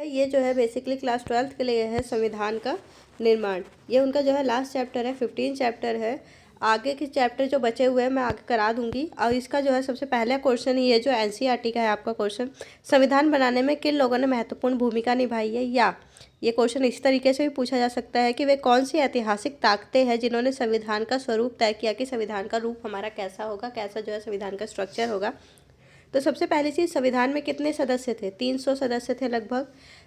ये जो है बेसिकली क्लास 12th के लिए है संविधान का निर्माण। ये उनका जो है लास्ट चैप्टर है, 15 चैप्टर है। आगे के चैप्टर जो बचे हुए हैं मैं आगे करा दूंगी। और इसका जो है सबसे पहला क्वेश्चन ये जो एनसीईआरटी का है आपका क्वेश्चन, संविधान बनाने में किन लोगों ने महत्वपूर्ण भूमिका निभाई है, या ये क्वेश्चन इस तरीके से भी पूछा जा सकता है कि वे कौन सी ऐतिहासिक ताकतें हैं जिन्होंने संविधान का स्वरूप तय किया कि संविधान का रूप हमारा कैसा होगा, कैसा जो है संविधान का स्ट्रक्चर होगा। तो सबसे पहली चीज़, संविधान में कितने सदस्य थे? 300 सदस्य थे लगभग।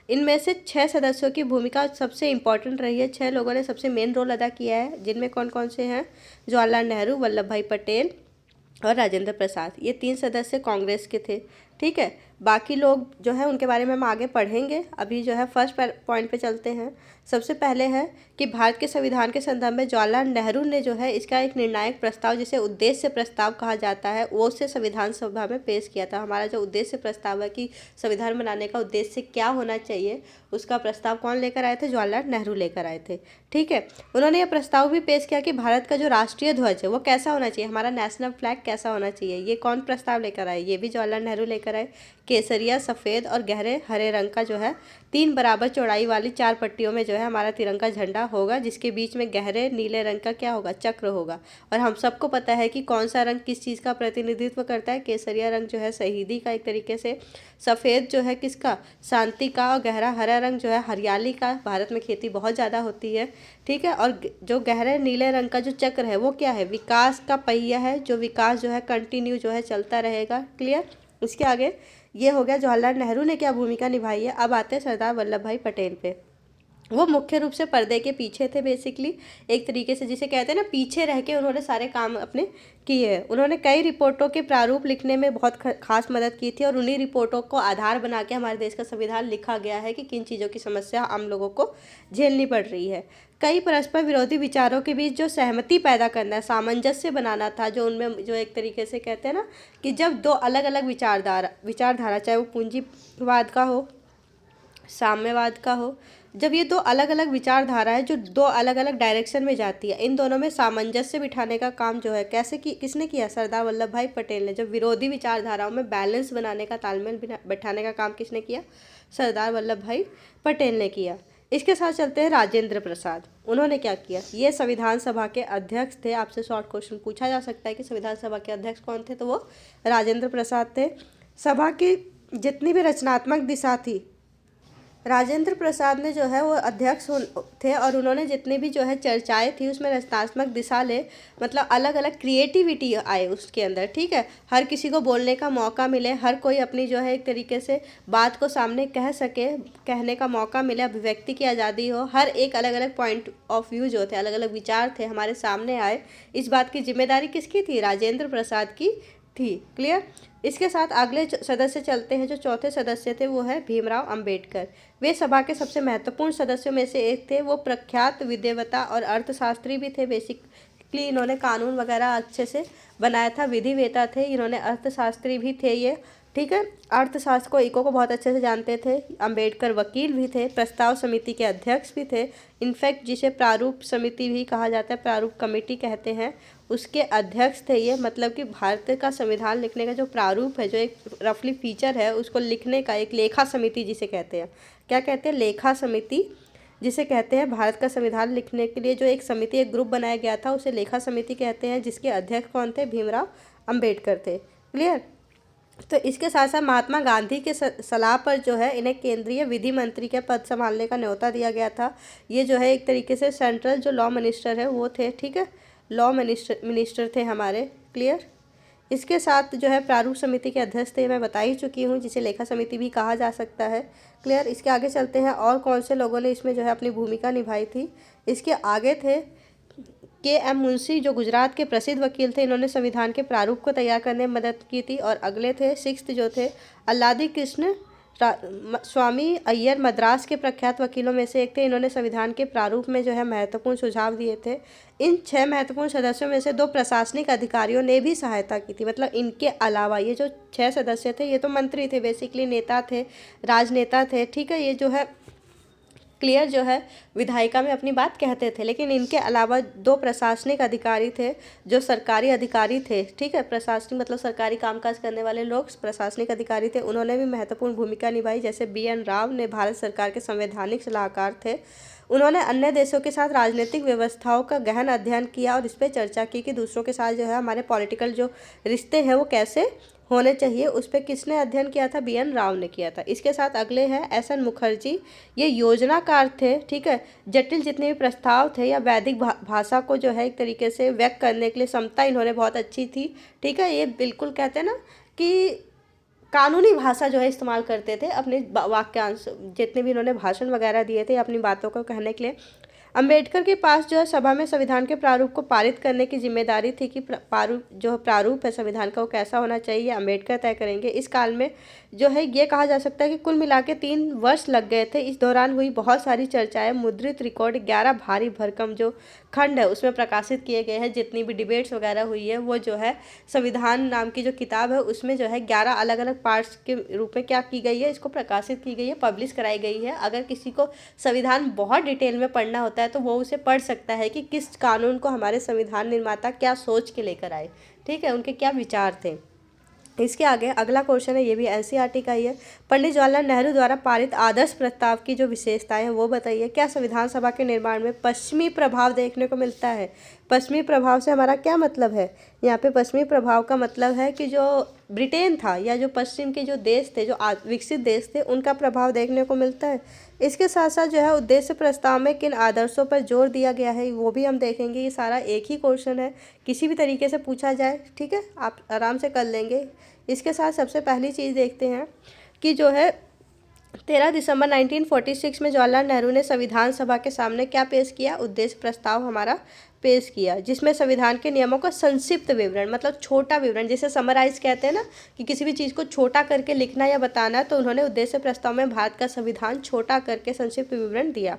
इनमें से 6 सदस्यों की भूमिका सबसे इंपॉर्टेंट रही है। 6 लोगों ने सबसे मेन रोल अदा किया है, जिनमें कौन कौन से हैं? जवाहरलाल नेहरू, वल्लभ भाई पटेल और राजेंद्र प्रसाद। ये 3 सदस्य कांग्रेस के थे। ठीक है, बाकी लोग जो है उनके बारे में हम आगे पढ़ेंगे। अभी जो है फर्स्ट पॉइंट पे चलते हैं। सबसे पहले है कि भारत के संविधान के संदर्भ में जवाहरलाल नेहरू ने जो है इसका एक निर्णायक प्रस्ताव, जिसे उद्देश्य प्रस्ताव कहा जाता है, वो से संविधान सभा में पेश किया था। हमारा जो उद्देश्य प्रस्ताव है कि संविधान बनाने का उद्देश्य क्या होना चाहिए, उसका प्रस्ताव कौन लेकर आए थे? जवाहरलाल नेहरू लेकर आए थे। ठीक है, उन्होंने यह प्रस्ताव भी पेश किया कि भारत का जो राष्ट्रीय ध्वज है वो कैसा होना चाहिए, हमारा नेशनल फ्लैग कैसा होना चाहिए। ये कौन प्रस्ताव लेकर आए? ये भी जवाहरलाल नेहरू लेकर आए। केसरिया, सफ़ेद और गहरे हरे रंग का जो है 3 बराबर चौड़ाई वाली 4 पट्टियों में जो है हमारा तिरंगा झंडा होगा, जिसके बीच में गहरे नीले रंग का क्या होगा? चक्र होगा। और हम सबको पता है कि कौन सा रंग किस चीज़ का प्रतिनिधित्व करता है। केसरिया रंग जो है शहीदी का एक तरीके से, सफ़ेद जो है किसका? शांति का, और गहरा हरा रंग जो है हरियाली का। भारत में खेती बहुत ज़्यादा होती है। ठीक है, और जो गहरे नीले रंग का जो चक्र है वो क्या है? विकास का पहिया है, जो विकास जो है कंटिन्यू जो है चलता रहेगा। क्लियर? इसके आगे ये हो गया जवाहरलाल नेहरू ने क्या भूमिका निभाई है। अब आते हैं सरदार वल्लभ भाई पटेल पे। वो मुख्य रूप से पर्दे के पीछे थे बेसिकली, एक तरीके से जिसे कहते हैं ना, पीछे रह के उन्होंने सारे काम अपने किए हैं। उन्होंने कई रिपोर्टों के प्रारूप लिखने में बहुत खास मदद की थी, और उन्हीं रिपोर्टों को आधार बना के हमारे देश का संविधान लिखा गया है कि किन चीज़ों की समस्या आम लोगों को झेलनी पड़ रही है। कई परस्पर विरोधी विचारों के बीच जो सहमति पैदा करना है, सामंजस्य बनाना था, जो उनमें जो एक तरीके से कहते हैं ना कि जब दो अलग अलग विचारधारा चाहे वो पूंजीवाद का हो, साम्यवाद का हो, जब ये दो अलग अलग विचारधारा है जो दो अलग अलग डायरेक्शन में जाती है, इन दोनों में सामंजस्य बिठाने का काम जो है कैसे किसने किया? सरदार वल्लभ भाई पटेल ने। जब विरोधी विचारधाराओं में बैलेंस बनाने का, तालमेल बिठाने का काम किसने किया? सरदार वल्लभ भाई पटेल ने किया। इसके साथ चलते हैं राजेंद्र प्रसाद। उन्होंने क्या किया? ये संविधान सभा के अध्यक्ष थे। आपसे शॉर्ट क्वेश्चन पूछा जा सकता है कि संविधान सभा के अध्यक्ष कौन थे, तो वो राजेंद्र प्रसाद थे। सभा की जितनी भी रचनात्मक दिशा थी, राजेंद्र प्रसाद ने जो है वो अध्यक्ष थे, और उन्होंने जितनी भी जो है चर्चाएं थी उसमें रचनात्मक दिशा ले, मतलब अलग अलग क्रिएटिविटी आए उसके अंदर। ठीक है, हर किसी को बोलने का मौका मिले, हर कोई अपनी जो है एक तरीके से बात को सामने कह सके, कहने का मौका मिले, अभिव्यक्ति की आज़ादी हो, हर एक अलग अलग पॉइंट ऑफ व्यू जो थे, अलग अलग विचार थे, हमारे सामने आए। इस बात की जिम्मेदारी किसकी थी? राजेंद्र प्रसाद की थी। क्लियर? इसके साथ अगले सदस्य चलते हैं। जो चौथे सदस्य थे वो है भीमराव अंबेडकर। वे सभा के सबसे महत्वपूर्ण सदस्यों में से एक थे। वो प्रख्यात विद्वता और अर्थशास्त्री भी थे। बेसिकली इन्होंने कानून वगैरह अच्छे से बनाया था, विधिवेता थे, इन्होंने अर्थशास्त्री भी थे ये। ठीक है, अर्थशास्त्र को इको को बहुत अच्छे से जानते थे। अंबेडकर वकील भी थे, प्रस्ताव समिति के अध्यक्ष भी थे। इनफैक्ट जिसे प्रारूप समिति भी कहा जाता है, प्रारूप कमेटी कहते हैं, उसके अध्यक्ष थे ये। मतलब कि भारत का संविधान लिखने का जो प्रारूप है, जो एक रफली फीचर है, उसको लिखने का एक लेखा समिति जिसे कहते हैं, क्या कहते हैं? लेखा समिति जिसे कहते हैं। भारत का संविधान लिखने के लिए जो एक समिति, एक ग्रुप बनाया गया था, उसे लेखा समिति कहते हैं, जिसके अध्यक्ष कौन थे? भीमराव अंबेडकर थे। क्लियर? तो इसके साथ साथ महात्मा गांधी के सलाह पर जो है इन्हें केंद्रीय विधि मंत्री के पद संभालने का न्योता दिया गया था। ये जो है एक तरीके से सेंट्रल जो लॉ मिनिस्टर है वो थे। ठीक है, लॉ मिनिस्टर थे हमारे। क्लियर? इसके साथ जो है प्रारूप समिति के अध्यक्ष थे, मैं बता ही चुकी हूँ, जिसे लेखा समिति भी कहा जा सकता है। क्लियर? इसके आगे चलते हैं और कौन से लोगों ने इसमें जो है अपनी भूमिका निभाई थी। इसके आगे थे के.एम. मुंशी, जो गुजरात के प्रसिद्ध वकील थे। इन्होंने संविधान के प्रारूप को तैयार करने में मदद की थी। और अगले थे सिक्स्थ जो थे अल्लादी कृष्ण स्वामी अय्यर, मद्रास के प्रख्यात वकीलों में से एक थे। इन्होंने संविधान के प्रारूप में जो है महत्वपूर्ण सुझाव दिए थे। इन 6 महत्वपूर्ण सदस्यों में से 2 प्रशासनिक अधिकारियों ने भी सहायता की थी। मतलब इनके अलावा ये जो 6 सदस्य थे, ये तो मंत्री थे, बेसिकली नेता थे, राजनेता थे। ठीक है, ये जो है क्लियर जो है विधायिका में अपनी बात कहते थे। लेकिन इनके अलावा 2 प्रशासनिक अधिकारी थे जो सरकारी अधिकारी थे, ठीक है, प्रशासनिक मतलब सरकारी कामकाज करने वाले लोग प्रशासनिक अधिकारी थे, उन्होंने भी महत्वपूर्ण भूमिका निभाई। जैसे BN राव ने भारत सरकार के संवैधानिक सलाहकार थे। उन्होंने अन्य देशों के साथ राजनीतिक व्यवस्थाओं का गहन अध्ययन किया और इस पर चर्चा की कि दूसरों के साथ जो है हमारे पॉलिटिकल जो रिश्ते हैं वो कैसे होने चाहिए। उस पर किसने अध्ययन किया था? BN राव ने किया था। इसके साथ अगले हैं SN मुखर्जी। ये योजनाकार थे, ठीक है। जटिल जितने भी प्रस्ताव थे या वैदिक भाषा को जो है एक तरीके से व्यक्त करने के लिए क्षमता इन्होंने बहुत अच्छी थी, ठीक है। ये बिल्कुल कहते हैं ना कि कानूनी भाषा जो है इस्तेमाल करते थे अपने वाक्यांश, जितने भी इन्होंने भाषण वगैरह दिए थे अपनी बातों को कहने के लिए। अंबेडकर के पास जो है सभा में संविधान के प्रारूप को पारित करने की जिम्मेदारी थी कि प्रारूप है संविधान का वो कैसा होना चाहिए, अंबेडकर तय करेंगे। इस काल में जो है ये कहा जा सकता है कि कुल मिला के 3 वर्ष लग गए थे। इस दौरान हुई बहुत सारी चर्चाएं, मुद्रित रिकॉर्ड 11 भारी भरकम जो खंड है उसमें प्रकाशित किए गए हैं। जितनी भी डिबेट्स वगैरह हुई है वो जो है संविधान नाम की जो किताब है उसमें जो है 11 अलग अलग पार्ट्स के रूप में क्या की गई है, इसको प्रकाशित की गई है, पब्लिश कराई गई है। अगर किसी को संविधान बहुत डिटेल में पढ़ना होता है तो वो उसे पढ़ सकता है कि किस कानून को हमारे संविधान निर्माता क्या सोच के लेकर आए, ठीक है, उनके क्या विचार थे। इसके आगे अगला क्वेश्चन है, ये भी NCERT का ही है। पंडित जवाहरलाल नेहरू द्वारा पारित आदर्श प्रस्ताव की जो विशेषताएं हैं वो बताइए। क्या संविधान सभा के निर्माण में पश्चिमी प्रभाव देखने को मिलता है? पश्चिमी प्रभाव से हमारा क्या मतलब है? यहाँ पे पश्चिमी प्रभाव का मतलब है कि जो ब्रिटेन था या जो पश्चिम के जो देश थे, जो विकसित देश थे, उनका प्रभाव देखने को मिलता है। इसके साथ साथ जो है उद्देश्य प्रस्ताव में किन आदर्शों पर जोर दिया गया है वो भी हम देखेंगे। ये सारा एक ही क्वेश्चन है, किसी भी तरीके से पूछा जाए, ठीक है, आप आराम से कर लेंगे। इसके साथ सबसे पहली चीज़ देखते हैं कि जो है 13 दिसंबर 1946 में जवाहरलाल नेहरू ने संविधान सभा के सामने क्या पेश किया? उद्देश्य प्रस्ताव हमारा पेश किया, जिसमें संविधान के नियमों का संक्षिप्त विवरण, मतलब छोटा विवरण, जिसे समराइज कहते हैं ना, कि किसी भी चीज़ को छोटा करके लिखना या बताना, तो उन्होंने उद्देश्य प्रस्ताव में भारत का संविधान छोटा करके संक्षिप्त विवरण दिया।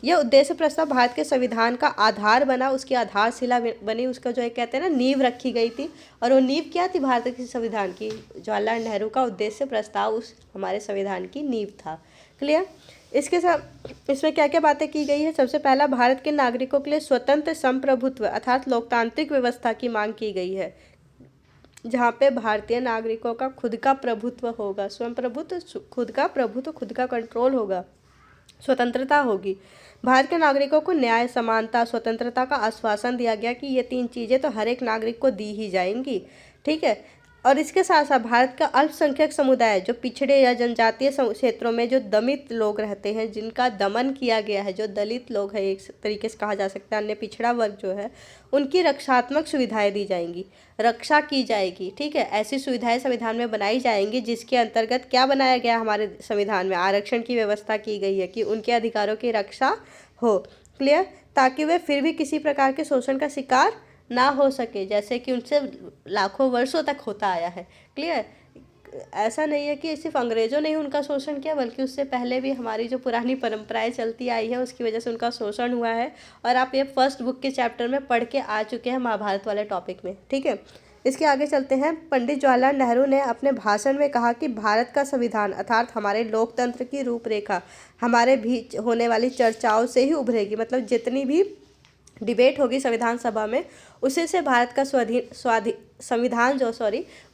यह उद्देश्य प्रस्ताव भारत के संविधान का आधार बना, उसकी आधारशिला बनी, उसका जो है कहते हैं ना नींव रखी गई थी। और वो नींव क्या थी भारत के संविधान की? जवाहरलाल नेहरू का उद्देश्य प्रस्ताव उस हमारे संविधान की नींव था। क्लियर? इसके साथ इसमें क्या क्या बातें की गई है? सबसे पहला, भारत के नागरिकों के लिए स्वतंत्र संप्रभुत्व अर्थात लोकतांत्रिक व्यवस्था की मांग की गई है, जहाँ पे भारतीय नागरिकों का खुद का प्रभुत्व होगा, स्वयं प्रभुत्व, खुद का प्रभुत्व, खुद का कंट्रोल होगा, स्वतंत्रता होगी। भारत के नागरिकों को न्याय, समानता, स्वतंत्रता का आश्वासन दिया गया कि ये 3 चीज़ें तो हर एक नागरिक को दी ही जाएंगी, ठीक है। और इसके साथ साथ भारत का अल्पसंख्यक समुदाय, जो पिछड़े या जनजातीय क्षेत्रों में जो दमित लोग रहते हैं, जिनका दमन किया गया है, जो दलित लोग हैं एक तरीके से कहा जा सकता है, अन्य पिछड़ा वर्ग जो है, उनकी रक्षात्मक सुविधाएं दी जाएंगी, रक्षा की जाएगी, ठीक है। ऐसी सुविधाएं संविधान में बनाई जाएंगी जिसके अंतर्गत क्या बनाया गया हमारे संविधान में? आरक्षण की व्यवस्था की गई है कि उनके अधिकारों की रक्षा हो। क्लियर? ताकि वे फिर भी किसी प्रकार के शोषण का शिकार ना हो सके, जैसे कि उनसे लाखों वर्षों तक होता आया है। क्लियर? ऐसा नहीं है कि सिर्फ अंग्रेजों ने ही उनका शोषण किया, बल्कि उससे पहले भी हमारी जो पुरानी परंपराएं चलती आई है उसकी वजह से उनका शोषण हुआ है। और आप ये फर्स्ट बुक के चैप्टर में पढ़ के आ चुके हैं महाभारत वाले टॉपिक में, ठीक है। इसके आगे चलते हैं। पंडित जवाहरलाल नेहरू ने अपने भाषण में कहा कि भारत का संविधान अर्थात हमारे लोकतंत्र की रूपरेखा हमारे बीच होने वाली चर्चाओं से ही उभरेगी, मतलब जितनी भी डिबेट होगी संविधान सभा में उसी से भारत का संविधान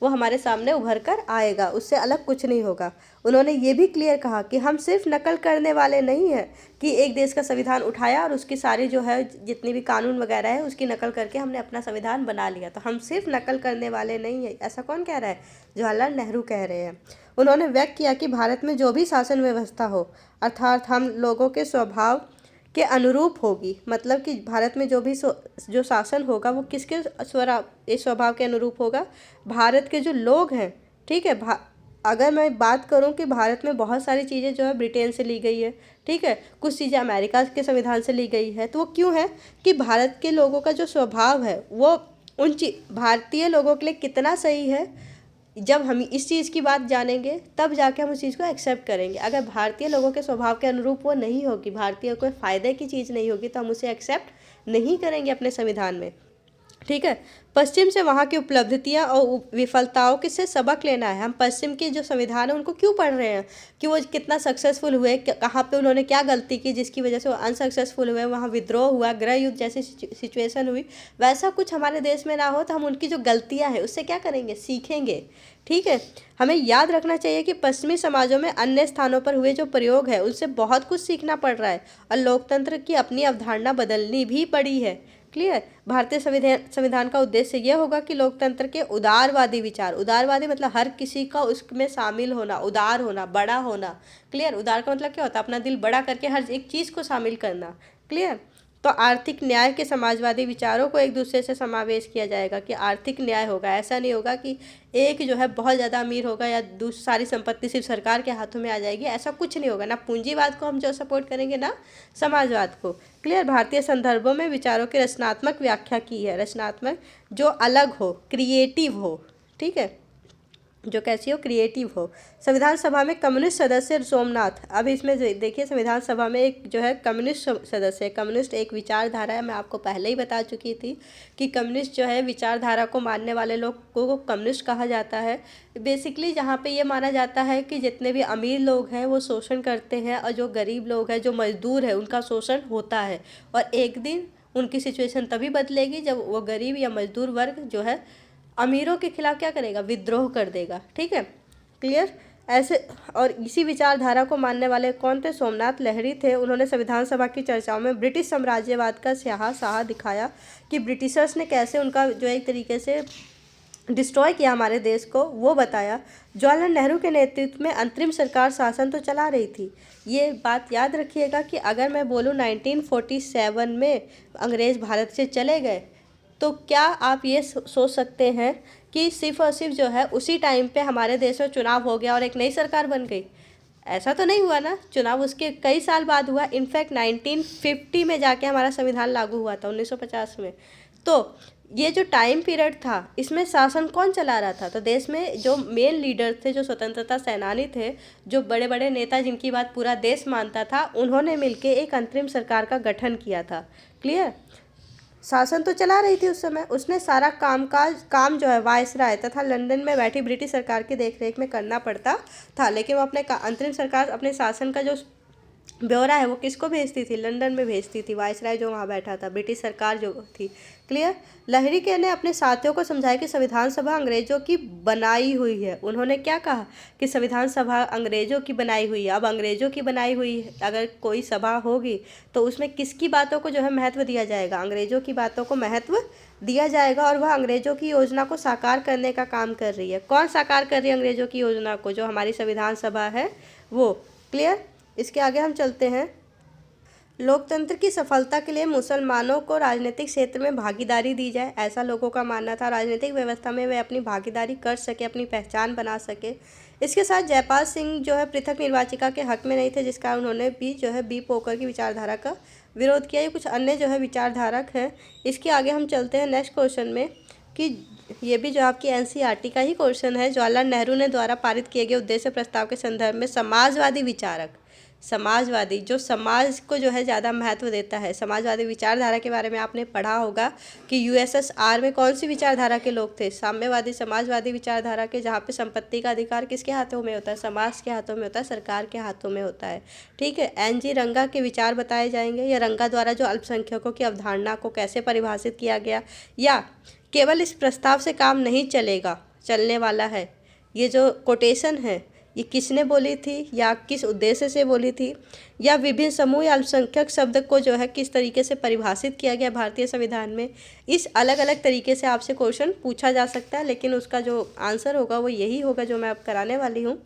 वो हमारे सामने उभर कर आएगा, उससे अलग कुछ नहीं होगा। उन्होंने ये भी क्लियर कहा कि हम सिर्फ नकल करने वाले नहीं हैं कि एक देश का संविधान उठाया और उसकी सारी जो है जितनी भी कानून वगैरह है उसकी नकल करके हमने अपना संविधान बना लिया। तो हम सिर्फ नकल करने वाले नहीं हैं, ऐसा कौन कह रहा है? जवाहरलाल नेहरू कह रहे हैं। उन्होंने व्यक्त किया कि भारत में जो भी शासन व्यवस्था हो अर्थात हम लोगों के स्वभाव के अनुरूप होगी, मतलब कि भारत में जो भी जो शासन होगा वो किसके स्वभाव के अनुरूप होगा? भारत के जो लोग हैं, ठीक है। अगर मैं बात करूं कि भारत में बहुत सारी चीज़ें जो है ब्रिटेन से ली गई है, ठीक है, कुछ चीज़ें अमेरिका के संविधान से ली गई है, तो वो क्यों है कि भारत के लोगों का जो स्वभाव है वो उन भारतीय लोगों के लिए कितना सही है। जब हम इस चीज़ की बात जानेंगे तब जाके हम उस चीज़ को एक्सेप्ट करेंगे। अगर भारतीय लोगों के स्वभाव के अनुरूप वो नहीं होगी, भारतीय को फ़ायदे की चीज़ नहीं होगी, तो हम उसे एक्सेप्ट नहीं करेंगे अपने संविधान में। ठीक है। पश्चिम से वहाँ की उपलब्धियाँ और विफलताओं के से सबक लेना है। हम पश्चिम की जो संविधान है उनको क्यों पढ़ रहे हैं, कि वो कितना सक्सेसफुल हुए, कहाँ पे उन्होंने क्या गलती की जिसकी वजह से वो अनसक्सेसफुल हुए, वहाँ विद्रोह हुआ, गृह युद्ध जैसी सिचुएशन हुई, वैसा कुछ हमारे देश में ना हो। तो हम उनकी जो गलतियाँ हैं उससे क्या करेंगे, सीखेंगे। ठीक है। हमें याद रखना चाहिए कि पश्चिमी समाजों में अन्य स्थानों पर हुए जो प्रयोग है उनसे बहुत कुछ सीखना पड़ रहा है और लोकतंत्र की अपनी अवधारणा बदलनी भी पड़ी है। क्लियर। भारतीय संविधान का उद्देश्य यह होगा कि लोकतंत्र के उदारवादी विचार, उदारवादी मतलब हर किसी का उसमें शामिल होना, उदार होना, बड़ा होना। क्लियर। उदार का मतलब क्या होता है, अपना दिल बड़ा करके हर एक चीज़ को शामिल करना। क्लियर। तो आर्थिक न्याय के समाजवादी विचारों को एक दूसरे से समावेश किया जाएगा, कि आर्थिक न्याय होगा। ऐसा नहीं होगा कि एक जो है बहुत ज़्यादा अमीर होगा या सारी संपत्ति सिर्फ सरकार के हाथों में आ जाएगी, ऐसा कुछ नहीं होगा। ना पूंजीवाद को हम जो सपोर्ट करेंगे ना समाजवाद को। क्लियर। भारतीय संदर्भों में विचारों की रचनात्मक व्याख्या की है, रचनात्मक जो अलग हो, क्रिएटिव हो। ठीक है। जो कैसी हो, क्रिएटिव हो। संविधान सभा में कम्युनिस्ट सदस्य सोमनाथ, अब इसमें देखिए संविधान सभा में एक जो है कम्युनिस्ट सदस्य है। कम्युनिस्ट एक विचारधारा है, मैं आपको पहले ही बता चुकी थी कि कम्युनिस्ट जो है विचारधारा को मानने वाले लोग को कम्युनिस्ट कहा जाता है। बेसिकली जहाँ पे ये माना जाता है कि जितने भी अमीर लोग हैं वो शोषण करते हैं और जो गरीब लोग हैं, जो मजदूर है, उनका शोषण होता है। और एक दिन उनकी सिचुएशन तभी बदलेगी जब वो गरीब या मजदूर वर्ग जो है अमीरों के खिलाफ क्या करेगा, विद्रोह कर देगा। ठीक है। क्लियर। ऐसे और इसी विचारधारा को मानने वाले कौन थे, सोमनाथ लहरी थे। उन्होंने संविधान सभा की चर्चाओं में ब्रिटिश साम्राज्यवाद का स्याह दिखाया कि ब्रिटिशर्स ने कैसे उनका जो एक तरीके से डिस्ट्रॉय किया हमारे देश को, वो बताया। जवाहरलाल नेहरू के नेतृत्व में अंतरिम सरकार शासन तो चला रही थी। ये बात याद रखिएगा कि अगर मैं बोलूँ 1947 में अंग्रेज़ भारत से चले गए, तो क्या आप ये सोच सकते हैं कि सिर्फ और सिर्फ जो है उसी टाइम पे हमारे देश में चुनाव हो गया और एक नई सरकार बन गई? ऐसा तो नहीं हुआ ना। चुनाव उसके कई साल बाद हुआ। इनफैक्ट 1950 में जाके हमारा संविधान लागू हुआ था, 1950 में। तो ये जो टाइम पीरियड था इसमें शासन कौन चला रहा था, तो देश में जो मेन लीडर थे, जो स्वतंत्रता सेनानी थे, जो बड़े बड़े नेता जिनकी बात पूरा देश मानता था, उन्होंने मिलके एक अंतरिम सरकार का गठन किया था। क्लियर। शासन तो चला रही थी उस समय, उसने सारा काम जो है वायसराय तथा लंदन में बैठी ब्रिटिश सरकार की देखरेख में करना पड़ता था। लेकिन वो अपने अंतरिम सरकार अपने शासन का जो ब्यौरा है वो किसको भेजती थी, लंदन में भेजती थी। वायसराय जो वहाँ बैठा था, ब्रिटिश सरकार जो थी। क्लियर। लहरी के ने अपने साथियों को समझाया कि संविधान सभा अंग्रेजों की बनाई हुई है। उन्होंने क्या कहा कि संविधान सभा अंग्रेजों की बनाई हुई है। अब अंग्रेजों की बनाई हुई अगर कोई सभा होगी तो उसमें किसकी बातों को जो है महत्व दिया जाएगा, अंग्रेजों की बातों को महत्व दिया जाएगा। और वह अंग्रेजों की योजना को साकार करने का काम कर रही है। कौन साकार कर रही है अंग्रेजों की योजना को, जो हमारी संविधान सभा है वो। क्लियर। इसके आगे हम चलते हैं। लोकतंत्र की सफलता के लिए मुसलमानों को राजनीतिक क्षेत्र में भागीदारी दी जाए, ऐसा लोगों का मानना था। राजनीतिक व्यवस्था में वे अपनी भागीदारी कर सके, अपनी पहचान बना सके। इसके साथ जयपाल सिंह जो है पृथक निर्वाचिका के हक में नहीं थे, जिस कारण उन्होंने भी जो है बी पोकर की विचारधारा का विरोध किया। ये कुछ अन्य जो है विचारधारक हैं। इसके आगे हम चलते हैं नेक्स्ट क्वेश्चन में, कि ये भी जो आपकी एनसीईआरटी का ही क्वेश्चन है। जवाहरलाल नेहरू ने द्वारा पारित किए गए उद्देश्य प्रस्ताव के संदर्भ में समाजवादी विचारक, समाजवादी जो समाज को जो है ज़्यादा महत्व देता है, समाजवादी विचारधारा के बारे में आपने पढ़ा होगा कि यूएसएसआर में कौन सी विचारधारा के लोग थे, साम्यवादी समाजवादी विचारधारा के, जहाँ पे संपत्ति का अधिकार किसके हाथों में होता है, समाज के हाथों में होता है, सरकार के हाथों में होता है। ठीक है। एनजी रंगा के विचार बताए जाएंगे, या रंगा द्वारा जो अल्पसंख्यकों की अवधारणा को कैसे परिभाषित किया गया, या केवल इस प्रस्ताव से काम नहीं चलेगा, चलने वाला है। ये जो कोटेशन है ये किसने बोली थी या किस उद्देश्य से बोली थी, या विभिन्न समूह या अल्पसंख्यक शब्द को जो है किस तरीके से परिभाषित किया गया भारतीय संविधान में। इस अलग अलग तरीके से आपसे क्वेश्चन पूछा जा सकता है, लेकिन उसका जो आंसर होगा वो यही होगा जो मैं अब कराने वाली हूँ।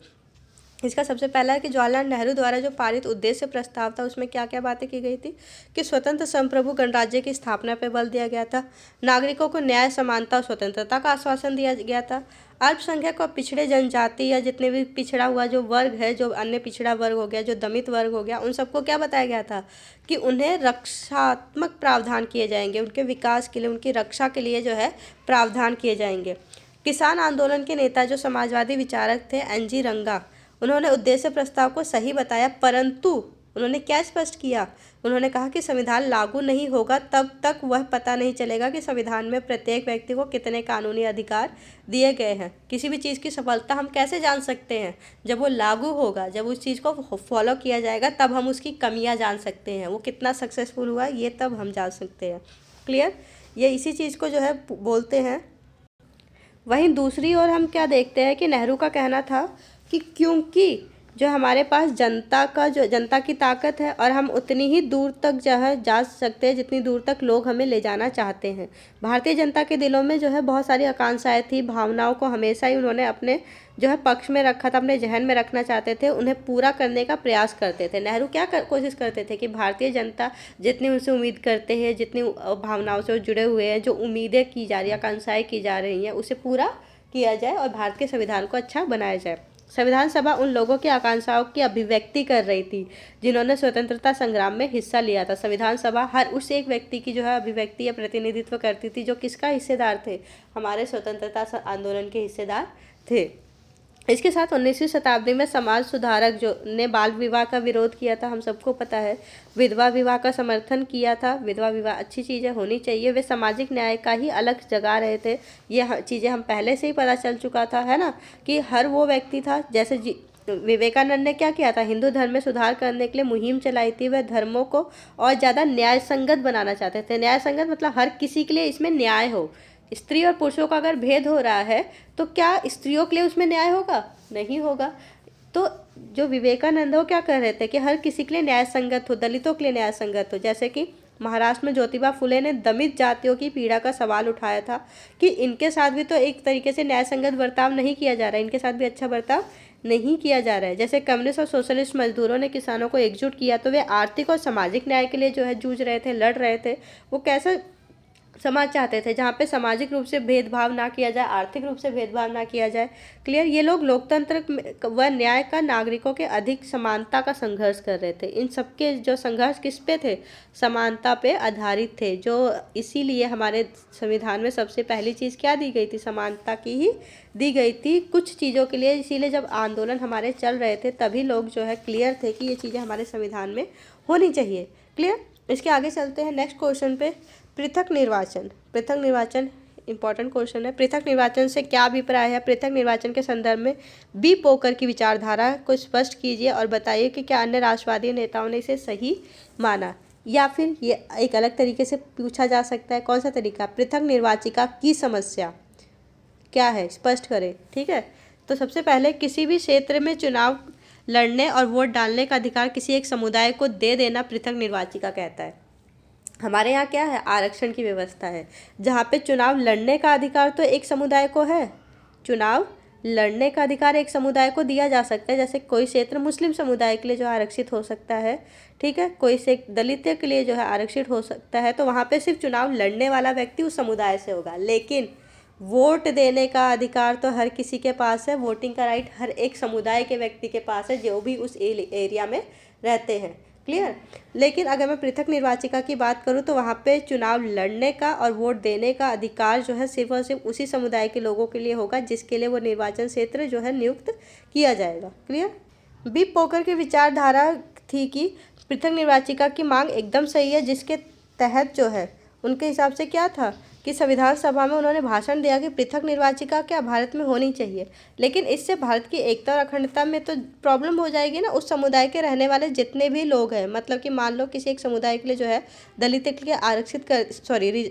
इसका सबसे पहला है कि जवाहरलाल नेहरू द्वारा जो पारित उद्देश्य प्रस्ताव था उसमें क्या क्या बातें की गई थी, कि स्वतंत्र संप्रभु गणराज्य की स्थापना पर बल दिया गया था, नागरिकों को न्याय, समानता और स्वतंत्रता का आश्वासन दिया गया था, अल्पसंख्यक और पिछड़े जनजाति या जितने भी पिछड़ा हुआ जो वर्ग है, जो अन्य पिछड़ा वर्ग हो गया, जो दमित वर्ग हो गया, उन सबको क्या बताया गया था कि उन्हें रक्षात्मक प्रावधान किए जाएंगे, उनके विकास के लिए, उनकी रक्षा के लिए जो है प्रावधान किए जाएंगे। किसान आंदोलन के नेता जो समाजवादी विचारक थे एनजी रंगा, उन्होंने उद्देश्य प्रस्ताव को सही बताया, परंतु उन्होंने क्या स्पष्ट किया? उन्होंने कहा कि संविधान लागू नहीं होगा तब तक वह पता नहीं चलेगा कि संविधान में प्रत्येक व्यक्ति को कितने कानूनी अधिकार दिए गए हैं। किसी भी चीज़ की सफलता हम कैसे जान सकते हैं? जब वो लागू होगा, जब उस चीज़ को फॉलो किया जाएगा, तब हम उसकी कमियां जान सकते हैं, वो कितना सक्सेसफुल हुआ ये तब हम जान सकते हैं। क्लियर? ये इसी चीज़ को जो है बोलते हैं। वहीं दूसरी ओर हम क्या देखते हैं कि नेहरू का कहना था कि क्योंकि जो हमारे पास जनता की ताकत है और हम उतनी ही दूर तक जो है जा सकते हैं जितनी दूर तक लोग हमें ले जाना चाहते हैं। भारतीय जनता के दिलों में जो है बहुत सारी आकांक्षाएं थी, भावनाओं को हमेशा ही उन्होंने अपने जो है पक्ष में रखा था, अपने जहन में रखना चाहते थे, उन्हें पूरा करने का प्रयास करते थे। नेहरू क्या कोशिश करते थे कि भारतीय जनता जितनी उनसे उम्मीद करते हैं, जितनी भावनाओं से जुड़े हुए हैं, जो उम्मीदें की जा रही हैं, आकांक्षाएं की जा रही हैं, उसे पूरा किया जाए और भारत के संविधान को अच्छा बनाया जाए। संविधान सभा उन लोगों की आकांक्षाओं की अभिव्यक्ति कर रही थी जिन्होंने स्वतंत्रता संग्राम में हिस्सा लिया था। संविधान सभा हर उस एक व्यक्ति की जो है अभिव्यक्ति या प्रतिनिधित्व करती थी जो किसका हिस्सेदार थे? हमारे स्वतंत्रता आंदोलन के हिस्सेदार थे। इसके साथ 19वीं शताब्दी में समाज सुधारक जो ने बाल विवाह का विरोध किया था, हम सबको पता है, विधवा विवाह का समर्थन किया था। विधवा विवाह अच्छी चीज़ें होनी चाहिए। वे सामाजिक न्याय का ही अलग जगा रहे थे। ये चीज़ें हम पहले से ही पता चल चुका था, है ना, कि हर वो व्यक्ति था, जैसे विवेकानंद ने क्या किया था? हिंदू धर्म में सुधार करने के लिए मुहिम चलाई थी। वह धर्मों को और ज़्यादा न्याय संगत बनाना चाहते थे। न्याय संगत मतलब हर किसी के लिए इसमें न्याय हो। स्त्री और पुरुषों का अगर भेद हो रहा है तो क्या स्त्रियों के लिए उसमें न्याय होगा? नहीं होगा। तो जो विवेकानंद वो क्या कर रहे थे कि हर किसी के लिए न्याय संगत हो, दलितों के लिए न्याय संगत हो। जैसे कि महाराष्ट्र में ज्योतिबा फुले ने दलित जातियों की पीड़ा का सवाल उठाया था कि इनके साथ भी तो एक तरीके से न्याय संगत बर्ताव नहीं किया जा रहा है, इनके साथ भी अच्छा बर्ताव नहीं किया जा रहा है। जैसे कम्युनिस्ट और सोशलिस्ट मजदूरों ने किसानों को एकजुट किया तो वे आर्थिक और सामाजिक न्याय के लिए जो है जूझ रहे थे, लड़ रहे थे। वो कैसा समाज चाहते थे जहाँ पे सामाजिक रूप से भेदभाव ना किया जाए, आर्थिक रूप से भेदभाव ना किया जाए। क्लियर? ये लोग लोकतंत्र व न्याय का, नागरिकों के अधिक समानता का संघर्ष कर रहे थे। इन सबके जो संघर्ष किस पे थे? समानता पे आधारित थे। जो इसीलिए हमारे संविधान में सबसे पहली चीज़ क्या दी गई थी? समानता की ही दी गई थी कुछ चीज़ों के लिए। इसीलिए जब आंदोलन हमारे चल रहे थे तभी लोग जो है क्लियर थे कि ये चीज़ें हमारे संविधान में होनी चाहिए। क्लियर? इसके आगे चलते हैं नेक्स्ट क्वेश्चन पे। पृथक निर्वाचन। पृथक निर्वाचन इंपॉर्टेंट क्वेश्चन है। पृथक निर्वाचन से क्या अभिप्राय है? पृथक निर्वाचन के संदर्भ में बी पोकर की विचारधारा को स्पष्ट कीजिए और बताइए कि क्या अन्य राष्ट्रवादी नेताओं ने इसे सही माना, या फिर ये एक अलग तरीके से पूछा जा सकता है। कौन सा तरीका? पृथक निर्वाचिका की समस्या क्या है, स्पष्ट करें। ठीक है, तो सबसे पहले किसी भी क्षेत्र में चुनाव लड़ने और वोट डालने का अधिकार किसी एक समुदाय को दे देना पृथक निर्वाचिका कहता है। हमारे यहाँ क्या है? आरक्षण की व्यवस्था है जहाँ पे चुनाव लड़ने का अधिकार तो एक समुदाय को है। चुनाव लड़ने का अधिकार एक समुदाय को दिया जा सकता है। जैसे कोई क्षेत्र मुस्लिम समुदाय के लिए जो आरक्षित हो सकता है, ठीक है, कोई से दलित के लिए जो है आरक्षित हो सकता है, तो वहाँ पे सिर्फ चुनाव लड़ने वाला व्यक्ति उस समुदाय से होगा। लेकिन वोट देने का अधिकार तो हर किसी के पास है। वोटिंग का राइट हर एक समुदाय के व्यक्ति के पास है जो भी उस एरिया में रहते हैं। क्लियर? लेकिन अगर मैं पृथक निर्वाचिका की बात करूं तो वहाँ पे चुनाव लड़ने का और वोट देने का अधिकार जो है सिर्फ और सिर्फ उसी समुदाय के लोगों के लिए होगा जिसके लिए वो निर्वाचन क्षेत्र जो है नियुक्त किया जाएगा। क्लियर? बी पोकर की विचारधारा थी कि पृथक निर्वाचिका की मांग एकदम सही है, जिसके तहत जो है उनके हिसाब से क्या था कि संविधान सभा में उन्होंने भाषण दिया कि पृथक निर्वाचिका क्या भारत में होनी चाहिए। लेकिन इससे भारत की एकता और अखंडता में तो प्रॉब्लम हो जाएगी ना। उस समुदाय के रहने वाले जितने भी लोग हैं, मतलब कि मान लो किसी एक समुदाय के लिए जो है दलित के लिए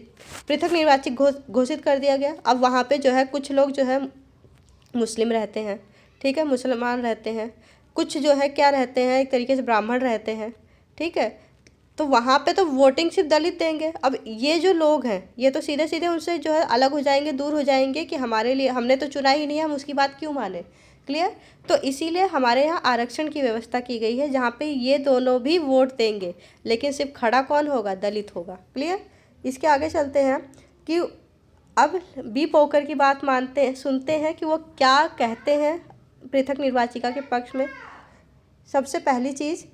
पृथक निर्वाचित घोषित कर दिया गया। अब वहाँ पे जो है कुछ लोग जो है मुस्लिम रहते हैं, ठीक है, मुसलमान रहते हैं, कुछ जो है क्या रहते हैं, एक तरीके से ब्राह्मण रहते हैं, ठीक है, तो वहाँ पे तो वोटिंग सिर्फ दलित देंगे। अब ये जो लोग हैं ये तो सीधे सीधे उनसे जो है अलग हो जाएंगे, दूर हो जाएंगे कि हमारे लिए, हमने तो चुना ही नहीं है, हम उसकी बात क्यों माने। क्लियर? तो इसीलिए हमारे यहाँ आरक्षण की व्यवस्था की गई है जहाँ पे ये दोनों भी वोट देंगे, लेकिन सिर्फ खड़ा कौन होगा? दलित होगा। क्लियर? इसके आगे चलते हैं कि अब बी पोकर की बात मानते हैं, सुनते हैं कि वो क्या कहते हैं पृथक निर्वाचिका के पक्ष में। सबसे पहली चीज़,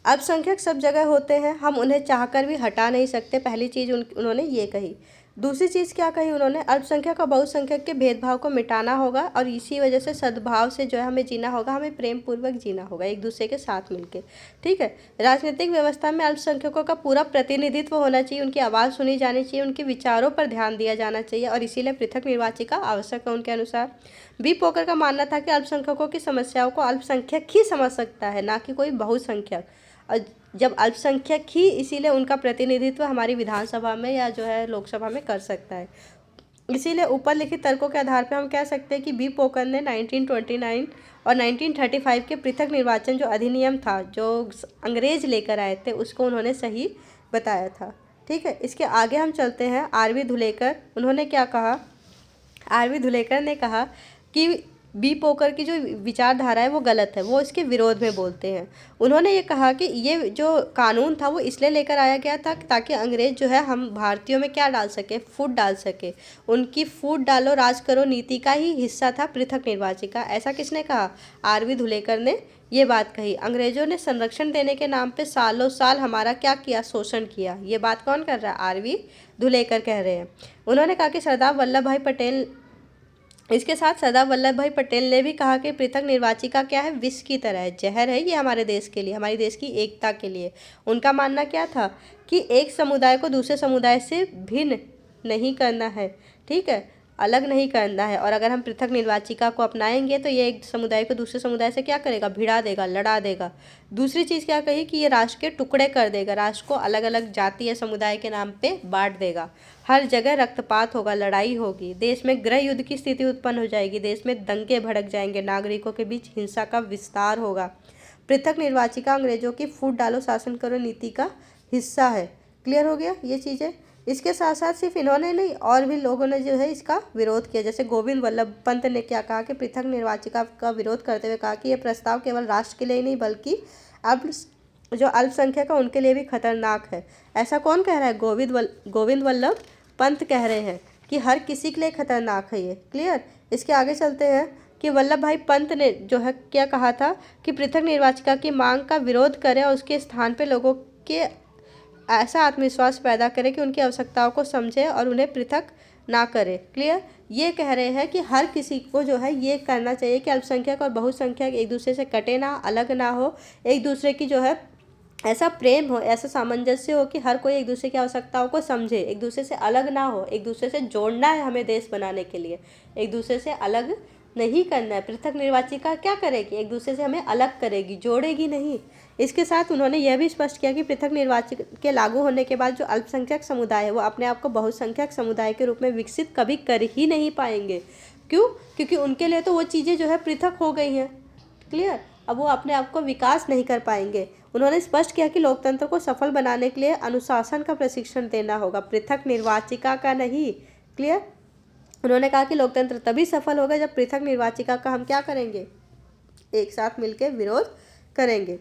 अल्पसंख्यक सब जगह होते हैं, हम उन्हें चाहकर भी हटा नहीं सकते। पहली चीज़ उन्होंने ये कही। दूसरी चीज़ क्या कही उन्होंने, अल्पसंख्यक और बहुसंख्यक के भेदभाव को मिटाना होगा और इसी वजह से सद्भाव से जो है हमें जीना होगा, हमें प्रेम पूर्वक जीना होगा एक दूसरे के साथ मिलके। ठीक है। राजनीतिक व्यवस्था में अल्पसंख्यकों का पूरा प्रतिनिधित्व होना चाहिए, उनकी आवाज़ सुनी जानी चाहिए, उनके विचारों पर ध्यान दिया जाना चाहिए और इसीलिए पृथक निर्वाचिका आवश्यक है उनके अनुसार। बी पोकर का मानना था कि अल्पसंख्यकों की समस्याओं को अल्पसंख्यक ही समझ सकता है, ना कि कोई बहुसंख्यक। और जब अल्पसंख्यक ही, इसीलिए उनका प्रतिनिधित्व हमारी विधानसभा में या जो है लोकसभा में कर सकता है। इसीलिए ऊपर लिखित तर्कों के आधार पर हम कह सकते हैं कि बी पोकर ने 1929 और 1935 के पृथक निर्वाचन जो अधिनियम था, जो अंग्रेज लेकर आए थे, उसको उन्होंने सही बताया था। ठीक है। इसके आगे हम चलते हैं। आर.वी. धुलेकर, उन्होंने क्या कहा, आर.वी. धुलेकर ने कहा कि बी पोकर की जो विचारधारा है वो गलत है, वो इसके विरोध में बोलते हैं। उन्होंने ये कहा कि ये जो कानून था वो इसलिए लेकर आया गया था ताकि अंग्रेज जो है हम भारतीयों में क्या डाल सके, फूट डाल सके। उनकी फूट डालो राज करो नीति का ही हिस्सा था पृथक निर्वाचिका। ऐसा किसने कहा, आर.वी. धुलेकर ने ये बात कही। अंग्रेजों ने संरक्षण देने के नाम पे सालों साल हमारा क्या किया, शोषण किया। ये बात कौन कर रहा है, आर.वी. धुलेकर कह रहे हैं। उन्होंने कहा कि सरदार वल्लभ भाई पटेल, इसके साथ सरदार वल्लभ भाई पटेल ने भी कहा कि पृथक निर्वाचिका क्या है, विष की तरह है, जहर है ये हमारे देश के लिए, हमारी देश की एकता के लिए। उनका मानना क्या था कि एक समुदाय को दूसरे समुदाय से भिन्न नहीं करना है। ठीक है, अलग नहीं करना है। और अगर हम पृथक निर्वाचिका को अपनाएंगे तो ये एक समुदाय को दूसरे समुदाय से क्या करेगा, भिड़ा देगा, लड़ा देगा। दूसरी चीज़ क्या कही कि ये राष्ट्र के टुकड़े कर देगा, राष्ट्र को अलग अलग जाति या समुदाय के नाम पे बांट देगा। हर जगह रक्तपात होगा, लड़ाई होगी, देश में गृह युद्ध की स्थिति उत्पन्न हो जाएगी, देश में दंगे भड़क जाएंगे, नागरिकों के बीच हिंसा का विस्तार होगा। पृथक निर्वाचिका अंग्रेजों की फूट डालो शासन करो नीति का हिस्सा है। क्लियर हो गया ये चीज़ें। इसके साथ साथ सिर्फ इन्होंने नहीं, और भी लोगों ने जो है इसका विरोध किया। जैसे गोविंद वल्लभ पंत ने क्या कहा कि पृथक निर्वाचिका का विरोध करते हुए कहा कि यह प्रस्ताव केवल राष्ट्र के लिए ही नहीं बल्कि अब जो अल्पसंख्यक है उनके लिए भी खतरनाक है। ऐसा कौन कह रहा है, गोविंद वल्लभ पंत कह रहे हैं कि हर किसी के लिए खतरनाक है ये। क्लियर। इसके आगे चलते हैं कि वल्लभ भाई पंत ने जो है क्या कहा था कि पृथक निर्वाचिका की मांग का विरोध करें और उसके स्थान पे लोगों के ऐसा आत्मविश्वास पैदा करें कि उनकी आवश्यकताओं को समझे और उन्हें पृथक ना करे। क्लियर। ये कह रहे हैं कि हर किसी को जो है ये करना चाहिए कि अल्पसंख्यक और बहुसंख्यक एक दूसरे से कटे ना, अलग ना हो, एक दूसरे की जो है ऐसा प्रेम हो, ऐसा सामंजस्य हो कि हर कोई एक दूसरे की आवश्यकताओं को समझे, एक दूसरे से अलग ना हो। एक दूसरे से जोड़ना है हमें देश बनाने के लिए, एक दूसरे से अलग नहीं करना है। पृथक निर्वाचिका क्या करेगी, एक दूसरे से हमें अलग करेगी, जोड़ेगी नहीं। इसके साथ उन्होंने यह भी स्पष्ट किया कि पृथक निर्वाचिका के लागू होने के बाद जो अल्पसंख्यक समुदाय है वो अपने आप को बहुसंख्यक समुदाय के रूप में विकसित कभी कर ही नहीं पाएंगे। क्यों, क्योंकि उनके लिए तो वो चीज़ें जो है पृथक हो गई हैं। क्लियर। अब वो अपने आप को विकास नहीं कर पाएंगे। उन्होंने स्पष्ट किया कि लोकतंत्र को सफल बनाने के लिए अनुशासन का प्रशिक्षण देना होगा, पृथक निर्वाचिका का नहीं। क्लियर। उन्होंने कहा कि लोकतंत्र तभी सफल होगा जब पृथक निर्वाचिका का हम क्या करेंगे, एक साथ मिलकर विरोध करेंगे।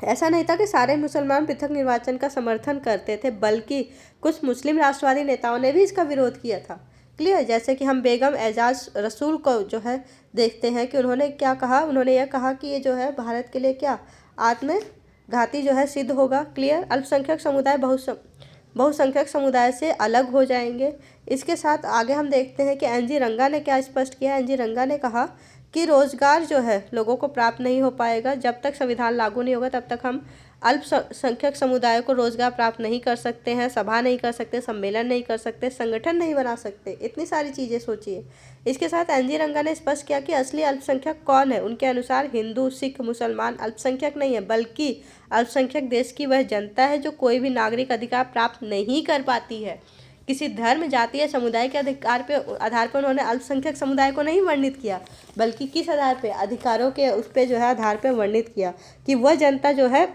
ऐसा नहीं था कि सारे मुसलमान पृथक निर्वाचन का समर्थन करते थे, बल्कि कुछ मुस्लिम राष्ट्रवादी नेताओं ने भी इसका विरोध किया था। क्लियर। जैसे कि हम बेगम एजाज रसूल को जो है देखते हैं कि उन्होंने क्या कहा, उन्होंने यह कहा कि ये जो है भारत के लिए क्या आत्मघाती जो है सिद्ध होगा। क्लियर। अल्पसंख्यक समुदाय बहुसंख्यक समुदाय से अलग हो जाएंगे। इसके साथ आगे हम देखते हैं कि एन.जी. रंगा ने क्या स्पष्ट किया। एन.जी. रंगा ने कहा कि रोजगार जो है लोगों को प्राप्त नहीं हो पाएगा, जब तक संविधान लागू नहीं होगा तब तक हम अल्पसंख्यक समुदाय को रोजगार प्राप्त नहीं कर सकते हैं, सभा नहीं कर सकते, सम्मेलन नहीं कर सकते, संगठन नहीं बना सकते, इतनी सारी चीज़ें सोचिए। इसके साथ एन.जी. रंगा ने स्पष्ट किया कि असली अल्पसंख्यक कौन है। उनके अनुसार हिंदू, सिख, मुसलमान अल्पसंख्यक नहीं है, बल्कि अल्पसंख्यक देश की वह जनता है जो कोई भी नागरिक अधिकार प्राप्त नहीं कर पाती है। किसी धर्म, जाति या समुदाय के आधार पर उन्होंने अल्पसंख्यक समुदाय को नहीं वर्णित किया, बल्कि किस आधार पे, अधिकारों के उस पे जो है आधार पे वर्णित किया कि वह जनता जो है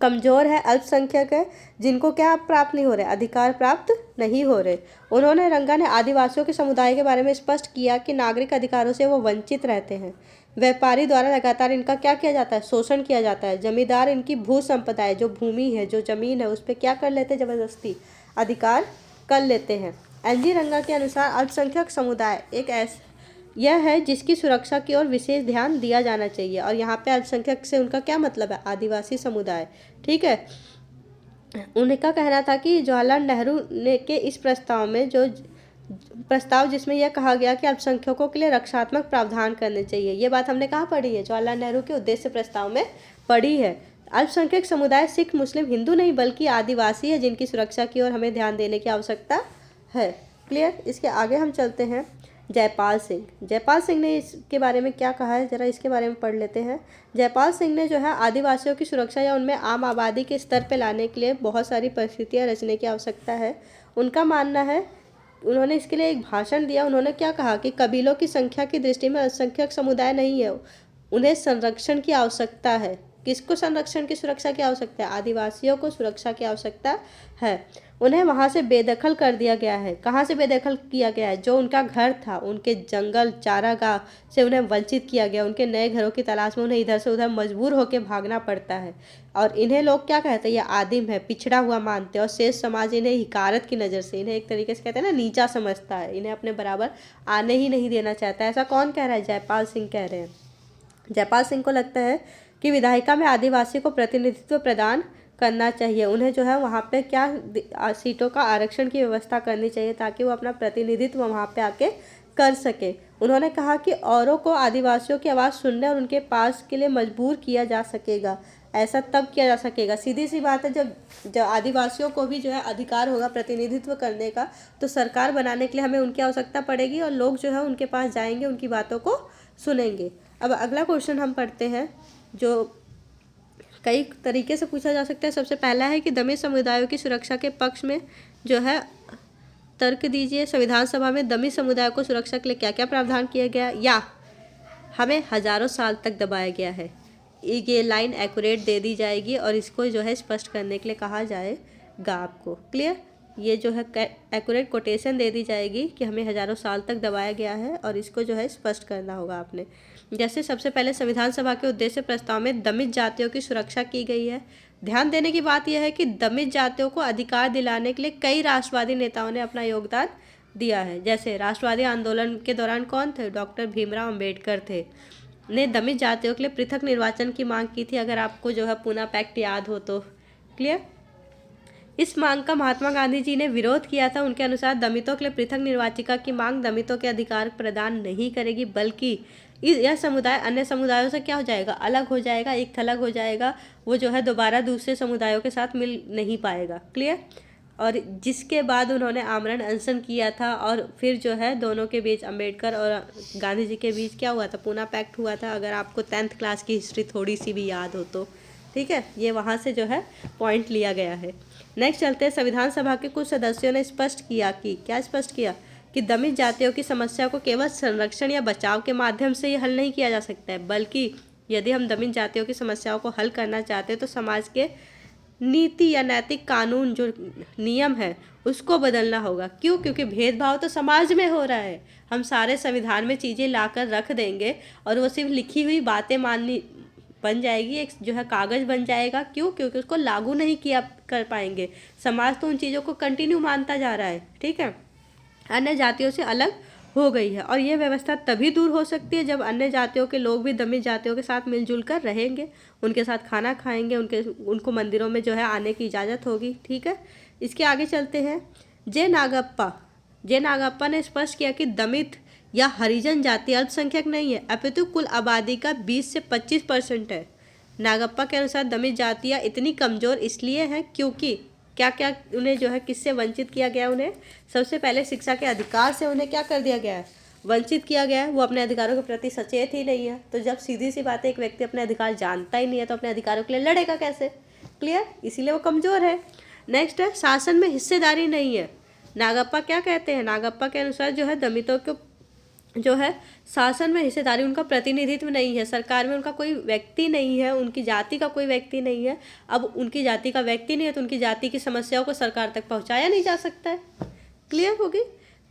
कमज़ोर है, अल्पसंख्यक है, जिनको क्या प्राप्त नहीं हो रहे, अधिकार प्राप्त नहीं हो रहे। उन्होंने रंगा ने आदिवासियों के समुदाय के बारे में स्पष्ट किया कि नागरिक अधिकारों से वो वंचित रहते हैं। व्यापारी द्वारा लगातार इनका क्या किया जाता है, शोषण किया जाता है। जमींदार इनकी भू संपदा है, जो भूमि है, जो ज़मीन है, उस पर क्या कर लेते हैं, ज़बरदस्ती अधिकार कर लेते हैं। एन.जी. रंगा के अनुसार अल्पसंख्यक समुदाय एक यह है जिसकी सुरक्षा की ओर विशेष ध्यान दिया जाना चाहिए। और यहाँ पे अल्पसंख्यक से उनका क्या मतलब है, आदिवासी समुदाय। ठीक है। उनका कहना था कि जवाहरलाल नेहरू ने के इस प्रस्ताव में जो प्रस्ताव जिसमें यह कहा गया कि अल्पसंख्यकों के लिए रक्षात्मक प्रावधान करने चाहिए। ये बात हमने कहाँ पढ़ी है? जवाहरलाल नेहरू के उद्देश्य प्रस्ताव में पढ़ी है। अल्पसंख्यक समुदाय सिख, मुस्लिम, हिंदू नहीं बल्कि आदिवासी है, जिनकी सुरक्षा की ओर हमें ध्यान देने की आवश्यकता है। क्लियर? इसके आगे हम चलते हैं। जयपाल सिंह ने इसके बारे में क्या कहा है, ज़रा इसके बारे में पढ़ लेते हैं। जयपाल सिंह ने जो है आदिवासियों की सुरक्षा या उनमें आम आबादी के स्तर पर लाने के लिए बहुत सारी परिस्थितियाँ रचने की आवश्यकता है। उनका मानना है, उन्होंने इसके लिए एक भाषण दिया। उन्होंने क्या कहा कि कबीलों की संख्या की दृष्टि में अल्पसंख्यक समुदाय नहीं है, उन्हें संरक्षण की आवश्यकता है। किसको संरक्षण की सुरक्षा की आवश्यकता है? आदिवासियों को सुरक्षा की आवश्यकता है। उन्हें वहाँ से बेदखल कर दिया गया है। कहाँ से बेदखल किया गया है? जो उनका घर था, उनके जंगल चारागाह से उन्हें वंचित किया गया। उनके नए घरों की तलाश में उन्हें इधर से उधर मजबूर होकर भागना पड़ता है। और इन्हें लोग क्या कहते हैं? ये आदिम है, पिछड़ा हुआ मानते हैं। और शेष समाज इन्हें हिकारत की नज़र से, इन्हें एक तरीके से कहते हैं ना, नीचा समझता है। इन्हें अपने बराबर आने ही नहीं देना चाहता है। ऐसा कौन कह रहा है? जयपाल सिंह कह रहे हैं। जयपाल सिंह को लगता है कि विधायिका में आदिवासी को प्रतिनिधित्व प्रदान करना चाहिए। उन्हें जो है वहाँ पे क्या सीटों का आरक्षण की व्यवस्था करनी चाहिए, ताकि वो अपना प्रतिनिधित्व वहाँ पे आके कर सके। उन्होंने कहा कि औरों को आदिवासियों की आवाज़ सुनने और उनके पास के लिए मजबूर किया जा सकेगा। ऐसा तब किया जा सकेगा, सीधी सी बात है, जब आदिवासियों को भी जो है अधिकार होगा प्रतिनिधित्व करने का, तो सरकार बनाने के लिए हमें उनकी आवश्यकता पड़ेगी और लोग जो है उनके पास जाएंगे, उनकी बातों को सुनेंगे। अब अगला क्वेश्चन हम पढ़ते हैं, जो कई तरीके से पूछा जा सकता है। सबसे पहला है कि दमित समुदायों की सुरक्षा के पक्ष में जो है तर्क दीजिए। संविधान सभा में दमित समुदाय को सुरक्षा के लिए क्या क्या प्रावधान किया गया या हमें हजारों साल तक दबाया गया है? ये लाइन एक्यूरेट दे दी जाएगी और इसको जो है स्पष्ट करने के लिए कहा जाएगा आपको। क्लियर? ये जो है एक्यूरेट कोटेशन दे दी जाएगी कि हमें हजारों साल तक दबाया गया है और इसको जो है स्पष्ट करना होगा आपने। जैसे सबसे पहले संविधान सभा के उद्देश्य प्रस्ताव में दमित जातियों की सुरक्षा की गई है। ध्यान देने की बात यह है कि दमित जातियों को अधिकार दिलाने के लिए कई राष्ट्रवादी नेताओं ने अपना योगदान दिया है। जैसे राष्ट्रवादी आंदोलन के दौरान कौन थे? डॉक्टर भीमराव अंबेडकर थे, ने दमित जातियों के लिए पृथक निर्वाचन की मांग की थी, अगर आपको जो है पूना पैक्ट याद हो तो। क्लियर? इस मांग का महात्मा गांधी जी ने विरोध किया था। उनके अनुसार दमितों के लिए पृथक निर्वाचिका की मांग दमितों के अधिकार प्रदान नहीं करेगी, बल्कि यह समुदाय अन्य समुदायों से क्या हो जाएगा? अलग हो जाएगा, एक थलग हो जाएगा। वो जो है दोबारा दूसरे समुदायों के साथ मिल नहीं पाएगा। क्लियर? और जिसके बाद उन्होंने आमरण अनशन किया था और फिर जो है दोनों के बीच, अंबेडकर और गांधी जी के बीच क्या हुआ था? पूना पैक्ट हुआ था, अगर आपको 10th क्लास की हिस्ट्री थोड़ी सी भी याद हो तो। ठीक है, ये वहाँ से जो है पॉइंट लिया गया है। नेक्स्ट चलते हैं। संविधान सभा के कुछ सदस्यों ने स्पष्ट किया कि क्या स्पष्ट किया? कि दमित जातियों की समस्या को केवल संरक्षण या बचाव के माध्यम से ही हल नहीं किया जा सकता है, बल्कि यदि हम दमित जातियों की समस्याओं को हल करना चाहते हैं तो समाज के नीति या नैतिक कानून जो नियम है उसको बदलना होगा। क्यों? क्योंकि भेदभाव तो समाज में हो रहा है। हम सारे संविधान में चीज़ें लाकर रख देंगे और वो सिर्फ लिखी हुई बातें माननी बन जाएगी, एक जो है कागज़ बन जाएगा। क्यों? क्योंकि उसको लागू नहीं किया कर पाएंगे। समाज तो उन चीज़ों को कंटिन्यू मानता जा रहा है। ठीक है, अन्य जातियों से अलग हो गई है और ये व्यवस्था तभी दूर हो सकती है जब अन्य जातियों के लोग भी दमित जातियों के साथ मिलजुल कर रहेंगे, उनके साथ खाना खाएंगे, उनको मंदिरों में जो है आने की इजाज़त होगी। ठीक है, इसके आगे चलते हैं। जे नागप्पा ने स्पष्ट किया कि दमित या हरिजन जाति अल्पसंख्यक नहीं है, अपितु कुल आबादी का 20 से 25% है। नागप्पा के अनुसार दमित जातियाँ इतनी कमज़ोर इसलिए हैं क्योंकि क्या क्या उन्हें जो है किससे वंचित किया गया? उन्हें सबसे पहले शिक्षा के अधिकार से उन्हें क्या कर दिया गया है? वंचित किया गया है। वो अपने अधिकारों के प्रति सचेत ही नहीं है। तो जब सीधी सी बात है, एक व्यक्ति अपने अधिकार जानता ही नहीं है तो अपने अधिकारों के लिए लड़ेगा कैसे? क्लियर? इसीलिए वो कमज़ोर है। नेक्स्ट है, शासन में हिस्सेदारी नहीं है। नागप्पा क्या कहते हैं? नागप्पा के अनुसार जो है दमितों को जो है शासन में हिस्सेदारी, उनका प्रतिनिधित्व नहीं है, सरकार में उनका कोई व्यक्ति नहीं है, उनकी जाति का कोई व्यक्ति नहीं है। अब उनकी जाति का व्यक्ति नहीं है तो उनकी जाति की समस्याओं को सरकार तक पहुंचाया नहीं जा सकता है। क्लियर होगी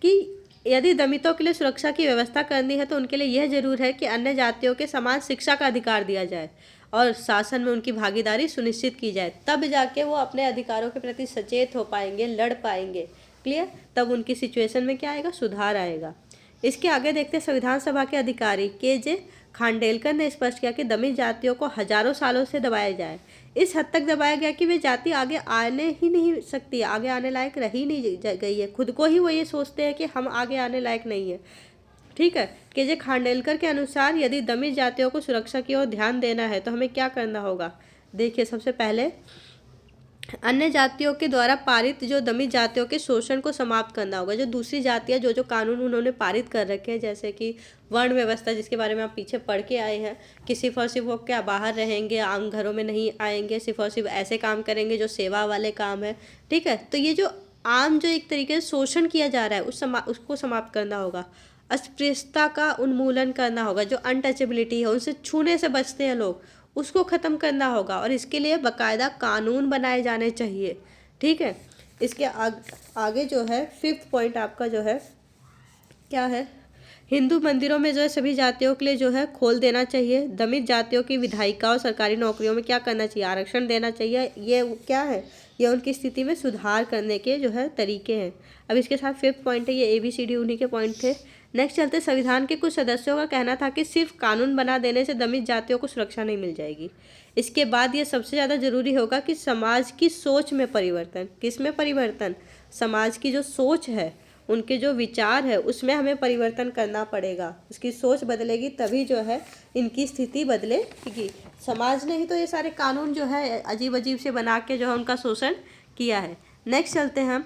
कि यदि दमितों के लिए सुरक्षा की व्यवस्था करनी है तो उनके लिए यह जरूर है कि अन्य जातियों के समान शिक्षा का अधिकार दिया जाए और शासन में उनकी भागीदारी सुनिश्चित की जाए, तब जाके वो अपने अधिकारों के प्रति सचेत हो पाएंगे, लड़ पाएंगे। क्लियर? तब उनकी सिचुएशन में क्या आएगा? सुधार आएगा। इसके आगे देखते हैं। संविधान सभा के अधिकारी के जे खांडेलकर ने स्पष्ट किया कि दमित जातियों को हजारों सालों से दबाया जाए, इस हद तक दबाया गया कि वे जाति आगे आने ही नहीं सकती, आगे आने लायक रही नहीं गई है। खुद को ही वो ये सोचते हैं कि हम आगे आने लायक नहीं है। ठीक है। केजे खांडेलकर के अनुसार यदि दमित जातियों को सुरक्षा की ओर ध्यान देना है तो हमें क्या करना होगा। देखिए, सबसे पहले अन्य जातियों के द्वारा पारित जो दमित जातियों के शोषण को समाप्त करना होगा। जो दूसरी जातियां जो कानून उन्होंने पारित कर रखे हैं, जैसे कि वर्ण व्यवस्था, जिसके बारे में आप पीछे पढ़ के आए हैं कि सिर्फ और सिर्फ वो क्या बाहर रहेंगे, आम घरों में नहीं आएंगे, सिर्फ और सिर्फ ऐसे काम करेंगे जो सेवा वाले काम है। ठीक है। तो ये जो आम जो एक तरीके से शोषण किया जा रहा है उसको समाप्त करना होगा। अस्पृश्यता का उन्मूलन करना होगा। जो अनटचेबिलिटी है, उनसे छूने से बचते हैं लोग, उसको ख़त्म करना होगा और इसके लिए बाकायदा कानून बनाए जाने चाहिए। ठीक है। इसके आगे जो है 5th पॉइंट आपका जो है क्या है, हिंदू मंदिरों में जो है सभी जातियों के लिए जो है खोल देना चाहिए। दमित जातियों की विधायिका और सरकारी नौकरियों में क्या करना चाहिए, आरक्षण देना चाहिए। ये क्या है, ये उनकी स्थिति में सुधार करने के जो है तरीके हैं। अब इसके साथ 5th पॉइंट है, ये ABCD उन्हीं के पॉइंट थे। नेक्स्ट चलते, संविधान के कुछ सदस्यों का कहना था कि सिर्फ कानून बना देने से दमित जातियों को सुरक्षा नहीं मिल जाएगी। इसके बाद ये सबसे ज़्यादा जरूरी होगा कि समाज की सोच में परिवर्तन। किस में परिवर्तन, समाज की जो सोच है, उनके जो विचार है, उसमें हमें परिवर्तन करना पड़ेगा। उसकी सोच बदलेगी तभी जो है इनकी स्थिति बदलेगी। समाज ने ही तो ये सारे कानून जो है अजीब अजीब से बना के जो है उनका शोषण किया है। नेक्स्ट चलते हैं,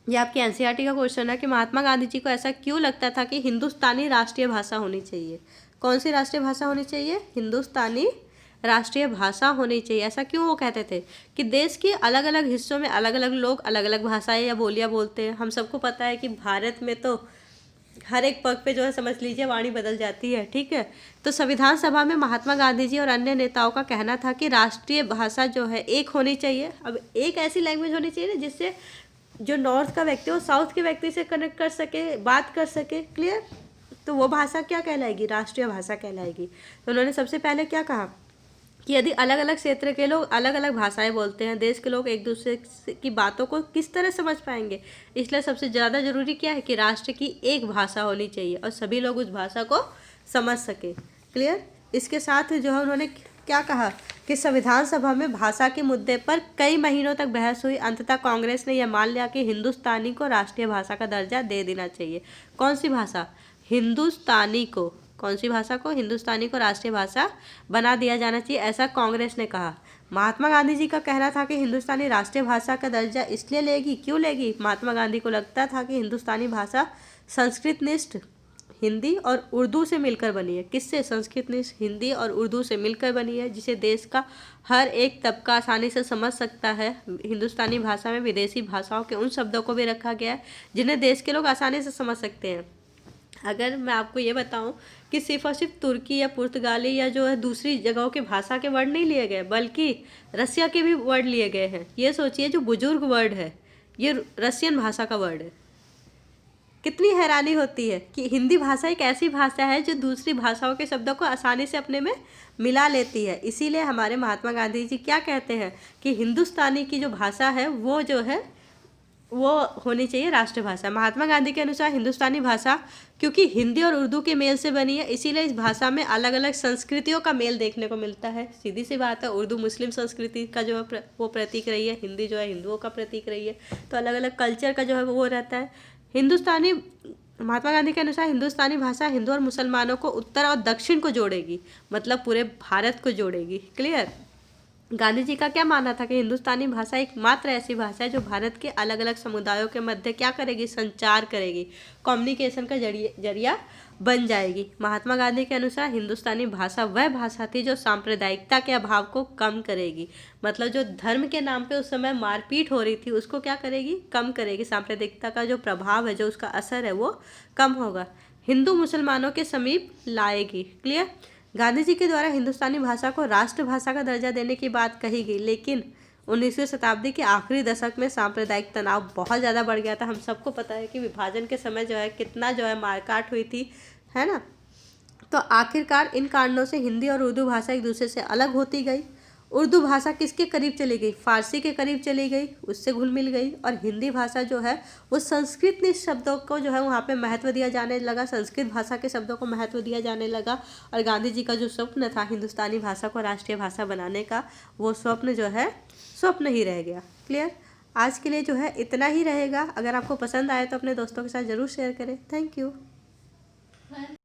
ये आपकी NCERT का क्वेश्चन है कि महात्मा गांधी जी को ऐसा क्यों लगता था कि हिंदुस्तानी राष्ट्रीय भाषा होनी चाहिए। कौन सी राष्ट्रीय भाषा होनी चाहिए, हिंदुस्तानी राष्ट्रीय भाषा होनी चाहिए। ऐसा क्यों वो कहते थे कि देश के अलग अलग हिस्सों में अलग अलग लोग अलग अलग भाषाएं या बोलियां बोलते हैं। हम सबको पता है कि भारत में तो हर एक पग पे जो है समझ लीजिए वाणी बदल जाती है। ठीक है। तो संविधान सभा में महात्मा गांधी जी और अन्य नेताओं का कहना था कि राष्ट्रीय भाषा जो है एक होनी चाहिए। अब एक ऐसी लैंग्वेज होनी चाहिए ना जिससे जो नॉर्थ का व्यक्ति हो साउथ के व्यक्ति से कनेक्ट कर सके, बात कर सके। क्लियर। तो वो भाषा क्या कहलाएगी, राष्ट्रीय भाषा कहलाएगी। तो उन्होंने सबसे पहले क्या कहा कि यदि अलग अलग क्षेत्र के लोग अलग अलग भाषाएं बोलते हैं, देश के लोग एक दूसरे की बातों को किस तरह समझ पाएंगे। इसलिए सबसे ज़्यादा जरूरी क्या है कि राष्ट्र की एक भाषा होनी चाहिए और सभी लोग उस भाषा को समझ सके। क्लियर। इसके साथ जो है उन्होंने क्या कहा कि संविधान सभा में भाषा के मुद्दे पर कई महीनों तक बहस हुई। अंततः कांग्रेस ने यह मान लिया कि हिंदुस्तानी को राष्ट्रीय भाषा का दर्जा दे देना चाहिए। कौन सी भाषा, हिंदुस्तानी को, कौन सी भाषा को, हिंदुस्तानी को राष्ट्रीय भाषा बना दिया जाना चाहिए, ऐसा कांग्रेस ने कहा। महात्मा गांधी जी का कहना था कि हिंदुस्तानी राष्ट्रीय भाषा का दर्जा इसलिए लेगी, क्यों लेगी, महात्मा गांधी को लगता था कि हिंदुस्तानी भाषा संस्कृतनिष्ठ हिंदी और उर्दू से मिलकर बनी है। किससे, संस्कृतनिष्ठ हिंदी और उर्दू से मिलकर बनी है, जिसे देश का हर एक तबका आसानी से समझ सकता है। हिंदुस्तानी भाषा में विदेशी भाषाओं के उन शब्दों को भी रखा गया है जिन्हें देश के लोग आसानी से समझ सकते हैं। अगर मैं आपको ये बताऊं कि सिर्फ और सिर्फ तुर्की या पुर्तगाली या जो है दूसरी जगहों के भाषा के वर्ड नहीं लिए गए, बल्कि रसिया के भी वर्ड लिए गए हैं। ये सोचिए, जो बुजुर्ग वर्ड है ये रसियन भाषा का वर्ड है। कितनी हैरानी होती है कि हिंदी भाषा एक ऐसी भाषा है जो दूसरी भाषाओं के शब्दों को आसानी से अपने में मिला लेती है। इसीलिए हमारे महात्मा गांधी जी क्या कहते हैं कि हिंदुस्तानी की जो भाषा है वो जो है वो होनी चाहिए राष्ट्रभाषा। महात्मा गांधी के अनुसार हिंदुस्तानी भाषा क्योंकि हिंदी और उर्दू के मेल से बनी है, इसीलिए इस भाषा में अलग अलग संस्कृतियों का मेल देखने को मिलता है। सीधी सी बात है, उर्दू मुस्लिम संस्कृति का जो है वो प्रतीक रही है, हिंदी जो है हिंदुओं का प्रतीक रही है। तो अलग अलग कल्चर का जो है वो रहता है। हिंदुस्तानी, महात्मा गांधी के अनुसार हिंदुस्तानी भाषा हिंदू और मुसलमानों को उत्तर और दक्षिण को जोड़ेगी, मतलब पूरे भारत को जोड़ेगी। क्लियर। गांधी जी का क्या मानना था कि हिंदुस्तानी भाषा एकमात्र ऐसी भाषा है जो भारत के अलग अलग समुदायों के मध्य क्या करेगी, संचार करेगी, कम्युनिकेशन का जरिया बन जाएगी। महात्मा गांधी के अनुसार हिंदुस्तानी भाषा वह भाषा थी जो सांप्रदायिकता के अभाव को कम करेगी, मतलब जो धर्म के नाम पे उस समय मारपीट हो रही थी उसको क्या करेगी, कम करेगी। सांप्रदायिकता का जो प्रभाव है, जो उसका असर है वो कम होगा। हिंदू मुसलमानों के समीप लाएगी। क्लियर। गांधी जी के द्वारा हिंदुस्तानी भाषा को राष्ट्रभाषा का दर्जा देने की बात कही गई, लेकिन 19वीं शताब्दी के आखिरी दशक में सांप्रदायिक तनाव बहुत ज़्यादा बढ़ गया था। हम सबको पता है कि विभाजन के समय जो है कितना जो है मारकाट हुई थी, है ना। तो आखिरकार इन कारणों से हिंदी और उर्दू भाषा एक दूसरे से अलग होती गई उर्दू भाषा किसके करीब चली गई, फारसी के करीब चली गई, उससे घुल मिल गई। और हिंदी भाषा जो है वो संस्कृत शब्दों को जो है वहाँ पे महत्व दिया जाने लगा, संस्कृत भाषा के शब्दों को महत्व दिया जाने लगा। और गांधी जी का जो स्वप्न था हिंदुस्तानी भाषा को राष्ट्रीय भाषा बनाने का, वो स्वप्न जो है स्वप्न ही रह गया। क्लियर। आज के लिए जो है इतना ही रहेगा। अगर आपको पसंद आए तो अपने दोस्तों के साथ ज़रूर शेयर करें। Thank you.